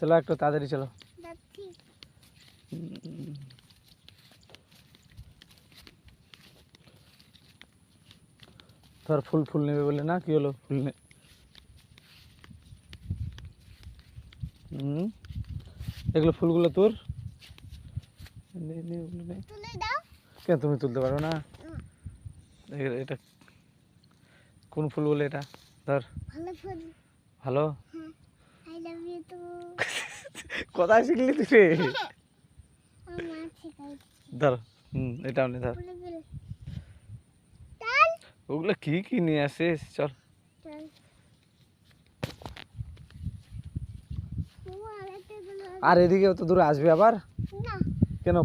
চলো একটু তাড়াতাড়ি চলো। ধর ফুল ফুল নেবে বলে না, কি হলো ফুল নে। এগুলো ফুলগুলো তোর, কেন তুমি তুলতে পারো না? এটা কোন ফুল বলে এটা? ধর ভালো কোথায় শিখলি তুই রে? ধর এটাও নে ধর। ওগুলো কি কি নিয়ে আসিস, চল। আর এদিকে অত দূরে আসবি আবার কেন?